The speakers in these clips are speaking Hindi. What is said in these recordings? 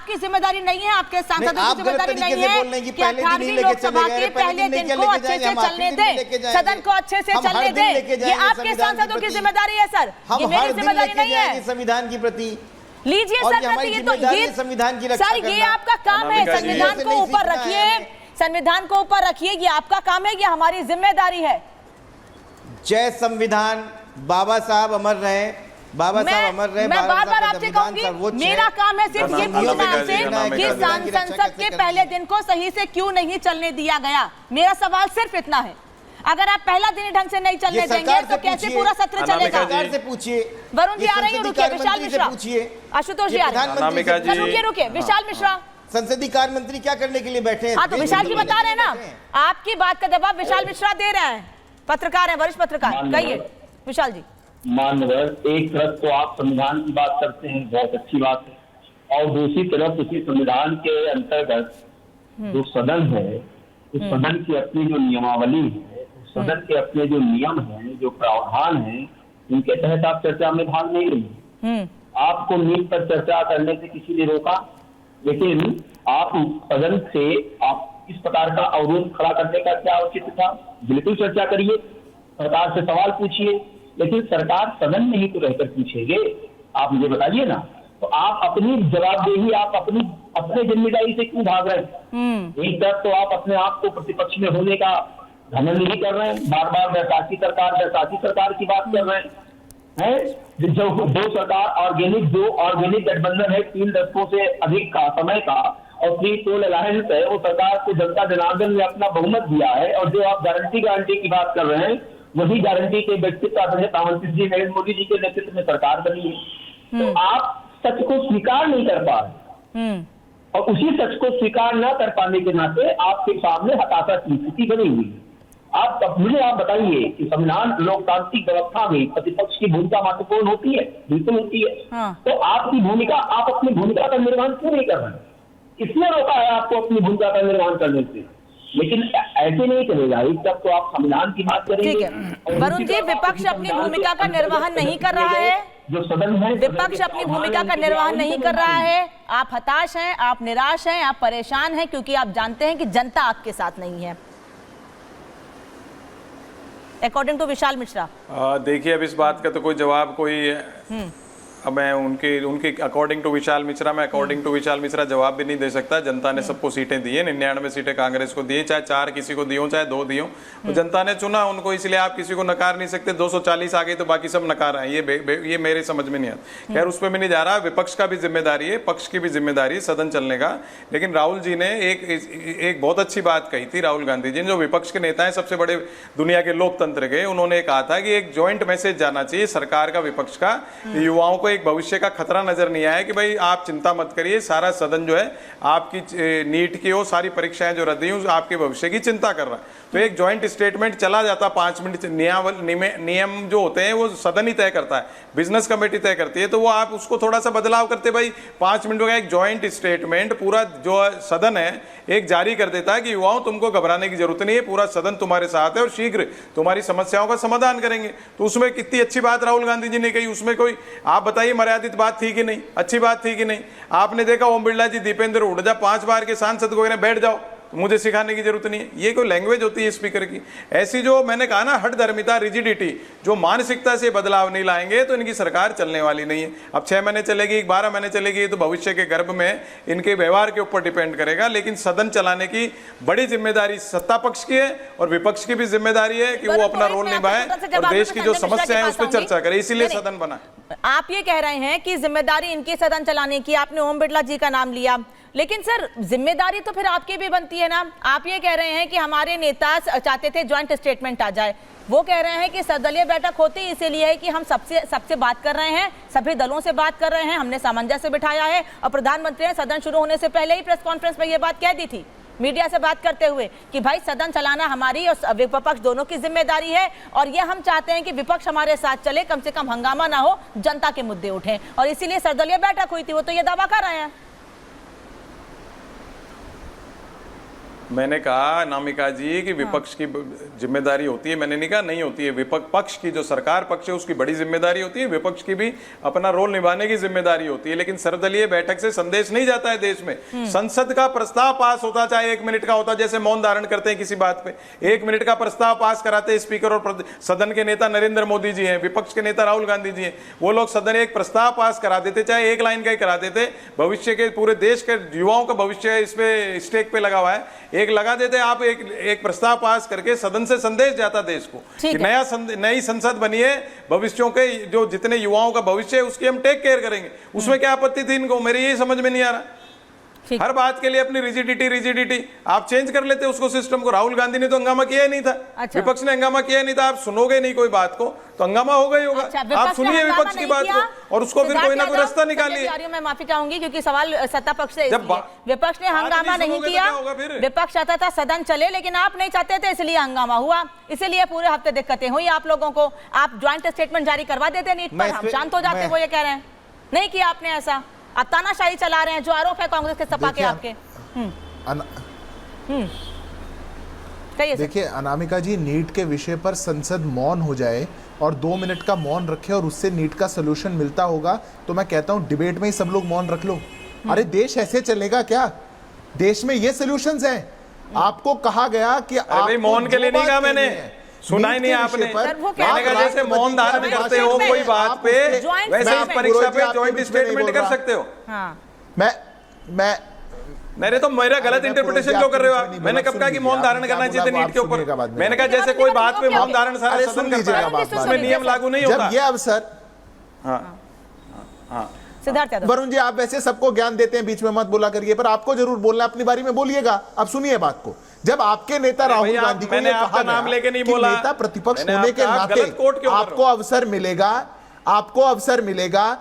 आपकी जिम्मेदारी नहीं है, आपके सांसदों की जिम्मेदारी नहीं है कि 18वीं लोकसभा के पहले दिन को अच्छे से चलने दें, सदन को अच्छे से चलने दें। ये आपके सांसदों की जिम्मेदारी है सर, ये मेरी जिम्मेदारी नहीं है। संविधान की प्रति लीजिए सर, ये तो ये संविधान की सर ये आपका काम है, संविधान को ऊपर रखिए, संविधान को ऊपर रखिए, ये आपका काम है, ये हमारी जिम्मेदारी है। जय संविधान, बाबा साहब अमर रहे, बाबा साहब अमर रहे। मैं बार बार आपसे कहूंगी, मेरा काम है सिर्फ ये पूछना आपसे कि संसद के पहले दिन को सही से क्यों नहीं चलने दिया गया। मेरा सवाल सिर्फ इतना है, अगर आप पहला दिन ढंग से नहीं चलने देंगे तो कैसे पूरा सत्र चलेगा? सरकार से पूछिए। वरुण जी आ रही है, रुकिए। विशाल मिश्रा, आशुतोष जी आ रहे हैं, रुकिए। विशाल मिश्रा, संसदीय कार्य मंत्री क्या करने के लिए बैठे हैं? हाँ तो विशाल जी बता रहे हैं ना, आपकी बात का जवाब विशाल मिश्रा दे रहे हैं, पत्रकार हैं, वरिष्ठ पत्रकार। कहिए विशाल जी। मानवर, एक तरफ तो आप संविधान की बात करते हैं, बहुत अच्छी बात है, और दूसरी तरफ उसी संविधान के अंतर्गत जो सदन है, उस सदन की अपनी जो नियमावली है, उस सदन के अपने जो नियम हैं, जो प्रावधान हैं, उनके तहत आप चर्चा में भाग नहीं रही। आपको नीति पर चर्चा करने से किसी ने रोका, लेकिन आप सदन से आप इस प्रकार का अवरोध खड़ा करने का क्या औचित्य था? बिल्कुल चर्चा करिए, सरकार से सवाल पूछिए, लेकिन सरकार सदन में ही तो रहकर पूछेंगे। आप मुझे बताइए ना, तो आप अपनी जवाबदेही, आप अपने जिम्मेदारी से क्यों भाग रहे हैं? एक तरफ तो आप अपने आप को प्रतिपक्ष में होने का घमंड नहीं कर रहे हैं, बार बार वैशाखी सरकार की बात कर रहे हैं। जो दो सरकार ऑर्गेनिक गठबंधन है, 3 दशकों से अधिक का समय का, और फ्री पोल अलायंस है, वो सरकार को जनता जनार्दन ने अपना बहुमत दिया है, और जो आप गारंटी की बात कर रहे हैं, वही गारंटी के व्यक्तित्व प्रधानमंत्री जी नरेंद्र मोदी जी के नेतृत्व में सरकार बनी है। तो आप सच को स्वीकार नहीं कर पा रहे, और उसी सच को स्वीकार न कर पाने के नाते आपके सामने हताशा की स्थिति बनी हुई है। मुझे आप बताइए कि संविधान लोकतांत्रिक व्यवस्था में प्रतिपक्ष की भूमिका महत्वपूर्ण होती है? बिल्कुल होती है। तो आप अपनी भूमिका का निर्वहन क्यों नहीं कर रहे हैं? किसने रोका है आपको अपनी भूमिका का निर्वहन करने से? लेकिन ऐसे नहीं चलेगा, एक तब तो आप संविधान की बात करेंगे। ठीक है वरुण जी, विपक्ष अपनी भूमिका का निर्वहन नहीं कर रहा है, जो सदन है, विपक्ष अपनी भूमिका का निर्वहन नहीं कर रहा है। आप हताश हैं, आप निराश हैं, आप परेशान हैं, क्योंकि आप जानते हैं कि जनता आपके साथ नहीं है, अकॉर्डिंग टू विशाल मिश्रा। देखिए, अब इस बात का तो कोई जवाब अब मैं उनके अकॉर्डिंग टू विशाल मिश्रा, मैं अकॉर्डिंग टू विशाल मिश्रा जवाब भी नहीं दे सकता। जनता ने सबको सीटें दी है, 99 सीटें कांग्रेस को दी, चाहे 4 किसी को दी हो, चाहे 2 दी हो, तो जनता ने चुना उनको, इसलिए आप किसी को नकार नहीं सकते। 240 आ गई तो बाकी सब नकार आए, ये मेरे समझ में नहीं आता। खैर, उस पर मैं नहीं जा रहा। विपक्ष का भी जिम्मेदारी है, पक्ष की भी जिम्मेदारी है सदन चलने का। लेकिन राहुल जी ने एक बहुत अच्छी बात कही थी, राहुल गांधी जी ने, जो विपक्ष के नेता है सबसे बड़े दुनिया के लोकतंत्र के, उन्होंने कहा था कि एक ज्वाइंट मैसेज जाना चाहिए सरकार का, विपक्ष का, युवाओं को एक भविष्य का खतरा नजर नहीं आया कि भाई आप चिंता मत करिए, सारा सदन जो है आपकी नीट की वो सारी परीक्षाएं जो रद्द हुई आपके भविष्य की चिंता कर रहा है। तो एक जॉइंट स्टेटमेंट चला जाता 5 मिनट, नियम जो होते हैं वो सदन ही तय करता है, बिजनेस कमेटी तय करती है, तो वो आप उसको थोड़ा सा बदलाव करते, भाई 5 मिनट का एक जॉइंट स्टेटमेंट पूरा जो सदन है एक जारी कर देता है कि युवाओं तुमको घबराने की जरूरत नहीं है, पूरा सदन तुम्हारे साथ है और शीघ्र तुम्हारी समस्याओं का समाधान करेंगे। तो उसमें कितनी अच्छी बात राहुल गांधी जी ने कही, उसमें कोई आप बताइए मर्यादित बात थी कि नहीं, अच्छी बात थी कि नहीं? आपने देखा ओम बिरला जी, दीपेंद्र हुड्डा 5 बार के सांसद को बैठ जाओ, तो मुझे सिखाने की जरूरत नहीं है। ये कोई लैंग्वेज होती है स्पीकर की? ऐसी जो मैंने कहा ना हठधर्मिता, रिजिडिटी, जो मानसिकता से बदलाव नहीं लाएंगे तो इनकी सरकार चलने वाली नहीं है। अब 6 महीने चलेगी, 12 महीने चलेगी, तो भविष्य के गर्भ में इनके व्यवहार के ऊपर डिपेंड करेगा। लेकिन सदन चलाने की बड़ी जिम्मेदारी सत्ता पक्ष की है और विपक्ष की भी जिम्मेदारी है कि वो अपना रोल निभाए और देश की जो समस्या है उस पर चर्चा करे, इसीलिए सदन बना। आप ये कह रहे हैं कि जिम्मेदारी इनकी सदन चलाने की, आपने ओम बिरला जी का नाम लिया, लेकिन सर जिम्मेदारी तो फिर आपकी भी बनती है ना। आप ये कह रहे हैं कि हमारे नेता चाहते थे ज्वाइंट स्टेटमेंट आ जाए, वो कह रहे हैं कि सर्वदलीय बैठक होती इसीलिए है कि हम सबसे बात कर रहे हैं, सभी दलों से बात कर रहे हैं, हमने सामंजस्य बिठाया है। और प्रधानमंत्री ने सदन शुरू होने से पहले ही प्रेस कॉन्फ्रेंस में ये बात कह दी थी, मीडिया से बात करते हुए, कि भाई सदन चलाना हमारी और विपक्ष दोनों की जिम्मेदारी है, और ये हम चाहते हैं कि विपक्ष हमारे साथ चले, कम से कम हंगामा ना हो, जनता के मुद्दे उठें, और इसीलिए सर्वदलीय बैठक हुई थी। वो तो ये दावा कर रहे हैं। मैंने कहा अनामिका जी कि विपक्ष की जिम्मेदारी होती है, मैंने नहीं कहा नहीं होती है। विपक्ष पक्ष की जो सरकार पक्ष है उसकी बड़ी जिम्मेदारी होती है, विपक्ष की भी अपना रोल निभाने की जिम्मेदारी होती है। लेकिन सर्वदलीय बैठक से संदेश नहीं जाता है देश में। संसद का प्रस्ताव पास होता, चाहे 1 मिनट का होता, जैसे मौन धारण करते हैं किसी बात पे, 1 मिनट का प्रस्ताव पास कराते स्पीकर और सदन के नेता नरेंद्र मोदी जी हैं, विपक्ष के नेता राहुल गांधी जी हैं, वो लोग सदन एक प्रस्ताव पास करा देते, चाहे 1 लाइन का ही करा देते। भविष्य के पूरे देश के युवाओं का भविष्य इस पे स्टेक पे लगा हुआ है, एक लगा देते आप, एक प्रस्ताव पास करके सदन से संदेश जाता देश को कि नई संसद बनी है, भविष्यों के जो जितने युवाओं का भविष्य है उसकी हम टेक केयर करेंगे। उसमें क्या आपत्ति थी इनको? मेरी यही समझ में नहीं आ रहा। हर बात के लिए अपनी रिजिडिटी आप चेंज कर लेते उसको, सिस्टम को। राहुल गांधी ने तो हंगामा किया ही नहीं था। अच्छा। विपक्ष ने हंगामा किया ही नहीं था। आप सुनोगे नहीं कोई बात को तो हंगामा होगा ही होगा। अच्छा, आप सुनिए विपक्ष की बात को और उसको फिर कोई ना कोई रास्ता निकालिए। मैं माफी चाहूंगी क्योंकि सवाल सत्ता पक्ष से, विपक्ष ने हंगामा नहीं किया, विपक्ष चाहता था सदन चले, लेकिन आप नहीं चाहते थे इसलिए हंगामा हुआ, इसीलिए पूरे हफ्ते दिक्कतें हुई आप लोगों को। आप ज्वाइंट स्टेटमेंट जारी करवा देते नीट पर, हम शांत हो जाते। वो ये कह रहे हैं नहीं किया आपने ऐसा, आप तानाशाही चला रहे हैं, जो आरोप है कांग्रेस के सपा के आपके। देखिए अनामिका जी, नीट के विषय पर संसद मौन हो जाए और 2 मिनट का मौन रखे और उससे नीट का सोल्यूशन मिलता होगा तो मैं कहता हूं डिबेट में ही सब लोग मौन रख लो। अरे देश ऐसे चलेगा क्या? देश में ये सॉल्यूशंस हैं। आपको कहा गया कि आप मौन के लिए नहीं कहा, मैंने सुना ही नहीं आपने। मैंने कहा जैसे मौन धारण करते हो कोई बात पे, वैसे इस परीक्षा पे ज्वाइंट स्टेटमेंट कर सकते हो। मैं मेरे तो मेरा गलत इंटरप्रिटेशन क्यों कर रहे हो आप? मैंने कब कहा कि मौन धारण करना चाहिए नीट के ऊपर? मैंने कहा जैसे कोई बात पे मौन धारण सारा सदन करता है, उसमें नियम लागू नहीं होता। जब ये अवसर, सिद्धार्थ यादव, वरुण जी आप वैसे सबको ज्ञान देते हैं, बीच में मत बोला करिए, पर आपको जरूर बोलना, अपनी बारी में बोलिएगा। अब सुनिए बात को। जब आपके नेता राहुल गांधी को मैंने आपका नाम लेके नहीं बोला, नेता प्रतिपक्ष होने के नाते आपको अवसर मिलेगा, आपको अवसर मिलेगा,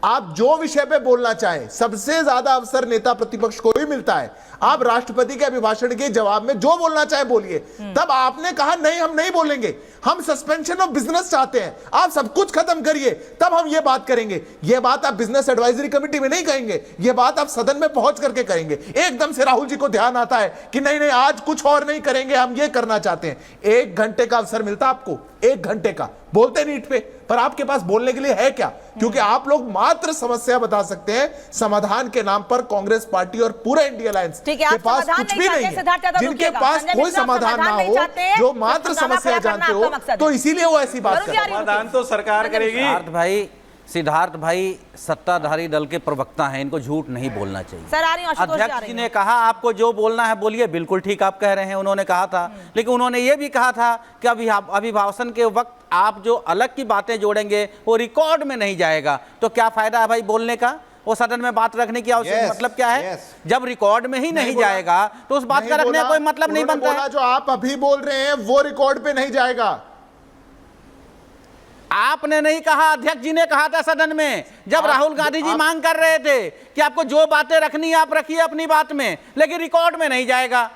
आप जो विषय पे बोलना चाहे। सबसे ज्यादा अवसर नेता प्रतिपक्ष को ही मिलता है। आप राष्ट्रपति के अभिभाषण के जवाब में जो बोलना चाहे बोलिए। तब आपने कहा नहीं हम नहीं बोलेंगे, हम सस्पेंशन ऑफ बिजनेस चाहते हैं, आप सब कुछ खत्म करिए तब हम ये बात करेंगे। ये बात आप बिजनेस एडवाइजरी कमेटी में नहीं कहेंगे, ये बात आप सदन में पहुंच करके करेंगे। एकदम से राहुल जी को ध्यान आता है कि नहीं नहीं आज कुछ और नहीं करेंगे, हम ये करना चाहते हैं। 1 घंटे का अवसर मिलता आपको, 1 घंटे का बोलते नीट पे, पर आपके पास बोलने के लिए है क्या? क्योंकि आप लोग मात्र समस्या बता सकते हैं, समाधान के नाम पर कांग्रेस पार्टी और पूरे इंडिया अलायंस के पास कुछ भी नहीं है। जिनके पास कोई समाधान ना हो, जो मात्र समस्या जानते हो, तो इसीलिए वो ऐसी बात करते हैं। समाधान तो सरकार करेगी। सिद्धार्थ भाई सत्ताधारी दल के प्रवक्ता हैं, इनको झूठ नहीं बोलना चाहिए। सर आ रही हूं, अध्यक्ष जी ने कहा आपको जो बोलना है बोलिए, बिल्कुल ठीक आप कह रहे हैं, उन्होंने कहा था। लेकिन उन्होंने ये भी कहा था कि अभिभाषण के वक्त आप जो अलग की बातें जोड़ेंगे वो रिकॉर्ड में नहीं जाएगा। तो क्या फायदा है भाई बोलने का? वो सदन में बात रखने की आवश्यकता मतलब क्या है? जब रिकॉर्ड में ही नहीं जाएगा तो उस बात का रखने का कोई मतलब नहीं बनता है। जो आप अभी बोल रहे हैं वो रिकॉर्ड पे नहीं जाएगा। आपने नहीं कहा, अध्यक्ष जी ने कहा था सदन में, जब राहुल गांधी जी मांग कर रहे थे कि आपको जो बातें रखनी है आप रखिए अपनी बात में, लेकिन रिकॉर्ड में नहीं जाएगा।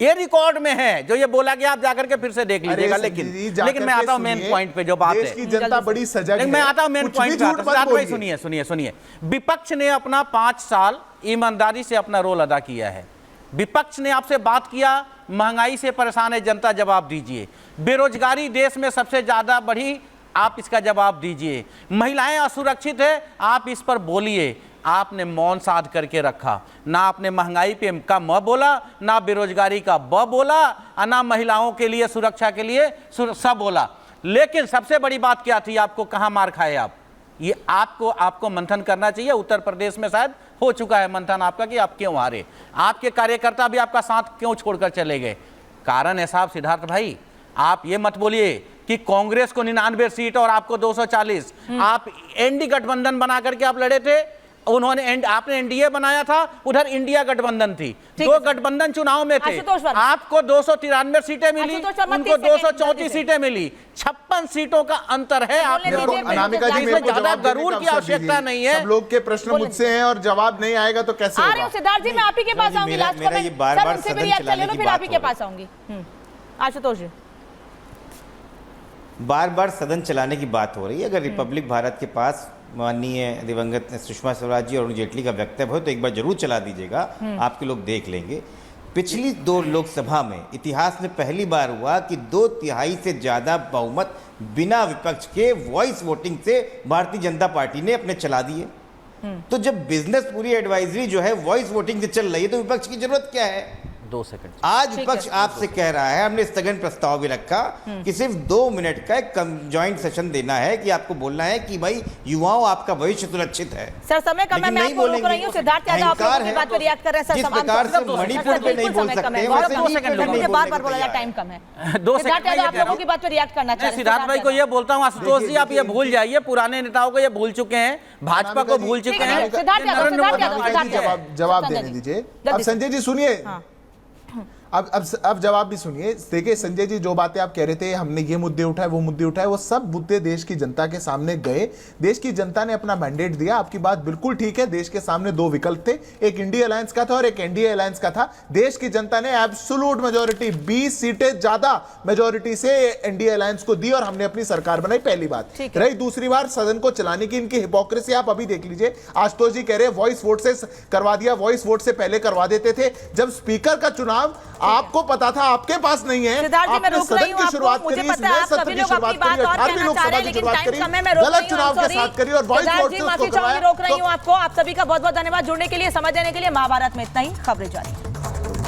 ये रिकॉर्ड में है जो ये बोला गया, आप जाकर के फिर से देख लीजिएगा। लेकिन मैं आता हूं मेन पॉइंट पे जो बात है। की जनता बड़ी सजग है। मैं आता हूं मेन पॉइंट पे। सुनिए, विपक्ष ने अपना 5 साल ईमानदारी से अपना रोल अदा किया है। विपक्ष ने आपसे बात किया, महंगाई से परेशान है जनता, जवाब दीजिए। बेरोजगारी देश में सबसे ज्यादा बढ़ी, आप इसका जवाब दीजिए। महिलाएं असुरक्षित है, आप इस पर बोलिए। आपने मौन साध करके रखा, ना आपने महंगाई पे का म बोला, ना बेरोजगारी का ब बोला, और ना महिलाओं के लिए सुरक्षा के लिए सब बोला। लेकिन सबसे बड़ी बात क्या थी? आपको कहां मार खाए आप? ये आपको मंथन करना चाहिए। उत्तर प्रदेश में शायद हो चुका है मंथन आपका कि आप क्यों हारे, आपके कार्यकर्ता भी आपका साथ क्यों छोड़कर चले गए। कारण है साहब सिद्धार्थ भाई, आप ये मत बोलिए कि कांग्रेस को 99 सीट और आपको 240। आप एनडी गठबंधन बना करके आप लड़े थे, आपने एनडीए बनाया था, उधर इंडिया गठबंधन थी, 2 गठबंधन चुनाव में थे। आपको 293 सीटें मिली, उनको 234 सीटें मिली। 56 सीटों का अंतर है। अनामिका जी मेरे को ज्यादा गरूर की आवश्यकता नहीं है। सब लोग के प्रश्न मुझसे हैं और जवाब नहीं आएगा तो कैसे होगा? सिद्धार्थ जी मैं आप ही के पास आऊंगी, लास्ट कमेंट सर उनसे भी रिएक्ट कर लो, फिर आप ही के पास आऊंगी। आशुतोष जी, बार बार सदन चलाने की बात हो रही है। अगर रिपब्लिक भारत के पास माननीय दिवंगत सुषमा स्वराज जी और अरुण जेटली का वक्तव्य हो तो एक बार जरूर चला दीजिएगा, आपके लोग देख लेंगे। पिछली 2 लोकसभा में इतिहास में पहली बार हुआ कि 2/3 से ज्यादा बहुमत बिना विपक्ष के वॉइस वोटिंग से भारतीय जनता पार्टी ने अपने चला दिए। तो जब बिजनेस पूरी एडवाइजरी जो है वॉइस वोटिंग से चल रही है तो विपक्ष की जरूरत क्या है? 2 सेकंड। आज विपक्ष आपसे कह रहा है, हमने स्थगन प्रस्ताव भी रखा कि सिर्फ 2 मिनट का एक जॉइंट सेशन देना है कि आपको बोलना है कि भाई युवाओं आपका भविष्य सुरक्षित है। सर समय कम है, मैं आपको रोक रही हूं। सिद्धार्थ यादव आप लोगों की बात पर रिएक्ट कर रहे हैं। सर जिस प्रकार से मणिपुर पे नहीं बोल सकते, मुझे बार-बार बोला जाए टाइम कम है। सिद्धार्थ यादव आप लोगों की बात पर रिएक्ट करना चाहिए। सिद्धार्थ भाई को ये बोलता हूँ, आशुतोष जी आप ये भूल जाइए, पुराने नेताओं को ये भूल चुके हैं, भाजपा को भूल चुके हैं। जवाब देने दीजिए। अब संजय जी सुनिए, अब जवाब भी सुनिए। देखिए संजय जी, जो बातें आप कह रहे थे, हमने ये मुद्दे उठाए, वो मुद्दे उठाए, वो सब मुद्दे देश की जनता के सामने गए। देश की जनता ने अपना मैंडेट दिया। आपकी बात बिल्कुल ठीक है। देश के सामने 2 विकल्प थे, एक इंडिया अलायंस का था और एक एनडीए अलायंस का था। देश की जनता ने एब्सोल्यूट मेजोरिटी 20 सीटें ज्यादा मेजोरिटी से एनडीए अलायंस को दी और हमने अपनी सरकार बनाई। पहली बात रही। दूसरी बार सदन को चलाने की इनकी हिपोक्रेसी आप अभी देख लीजिए। आशुतोष जी कह रहे वॉइस वोट से करवा दिया, वॉइस वोट से पहले करवा देते थे। जब स्पीकर का चुनाव आपको पता था, आपके पास नहीं है, आपने सदन की शुरुआत करी, नए सत्र की शुरुआत करी, 18वीं लोकसभा की शुरुआत करी, गलत चुनाव के साथ करी और वॉइस वोट से उसको करवाया। रोक रही हूँ आपको। आप सभी का बहुत बहुत धन्यवाद जुड़ने के लिए, समझ देने के लिए। महाभारत में इतना ही, खबरें जारी।